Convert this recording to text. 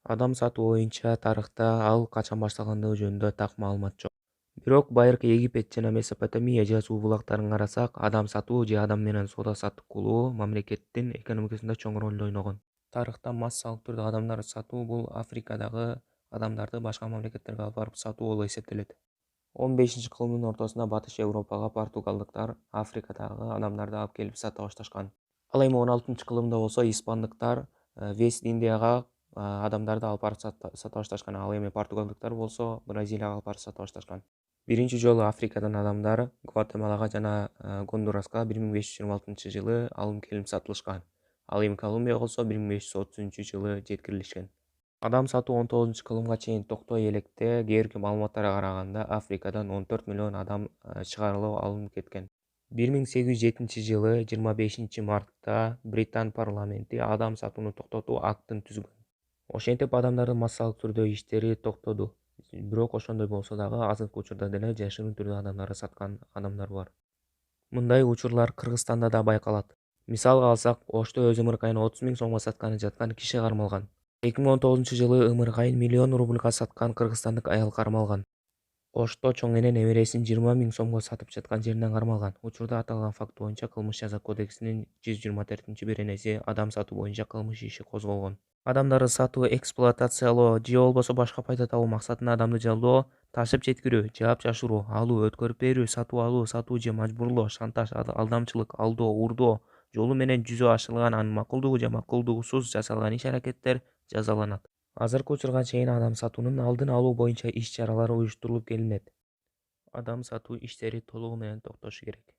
Адам сатуу боюнча тарыхта ал качан башталгандыгы жөнүндө так маалымат жок. Бирок байыркы Египет жана Месопотамия жазуу булактарын карасак, адам сатуу же адам менен соода-саттык кылуу мамлекеттин экономикасында чоң ролду ойногон. Тарыхта массалык түрдө адамдар сатуу бул Африкадагы адамдарды башка мамлекеттерге алып барып сатуу болуп эсептелет. 15-кылымдын ортосунда Батыш Европага португалдыктар Африкадагы адамдарды алып келип сата башташкан. Ал эми 16-кылымда болсо испандыктар Вест Индияга адамдарды алып барып сата башташкан. Ал эми португалдыктар болсо Бразилияга алып барып сата башташкан. Биринчи жолу Африкадан адамдар Гватемалага жана Гондураска 1526-жылы алым келип сатылышкан. Ал эми Колумбияга болсо 1530-жылы жеткирилишкен. Адам сатуу 19-кылымга чейин токтой электе кээ бирки маалыматтарга караганда Африкадан 14 миллион адам чыгарылып алынып кеткен. 1807-жылы 25-мартта Британ парламенти адам сатууну токтотуу актын түзгөн. Ошентип адамдардын массалык түрдө иштери токтоду. Бирок ошондой болсо дагы азыркы учурда деле жашыруун түрдө адамдарды саткан адамдар бар. Мындай учурлар Кыргызстанда да байкалат. Мисалга алсак, Ошто өз ымыркайын 30 000 сомго сатканы жаткан киши кармалган. 2019-жылы ымыркайын миллион рубльга саткан кыргызстандык аял кармалган. Ошто чоң эне небересин 20 000 сомго сатып жаткан жеринен кармалган. Учурда аталган факт боюнча Кылмыш жаза кодексинин 124-беренеси адам сатуу боюнча кылмыш иши козголгон. Адамдарды сатуу, эксплуатациялоо же болбосо башка пайда табуу максатында адамды жалдоо, ташып жеткирүү, жаап жашыруу, алуу, өткөрүп берүү, сатуу алуу, сатуу же мажбурлоо, шантаж, алдамчылык, алдоо, урдоо жолу менен жүзө ашырылган, анын макулдугу же макулдугусуз жасалган иш-аракеттер жазаланат. Азыркы учурга чейин адам сатуунун алдын алуу боюнча иш-чаралар уюштурулуп келинет. Адам сатуу иштери толугу менен токтошу керек.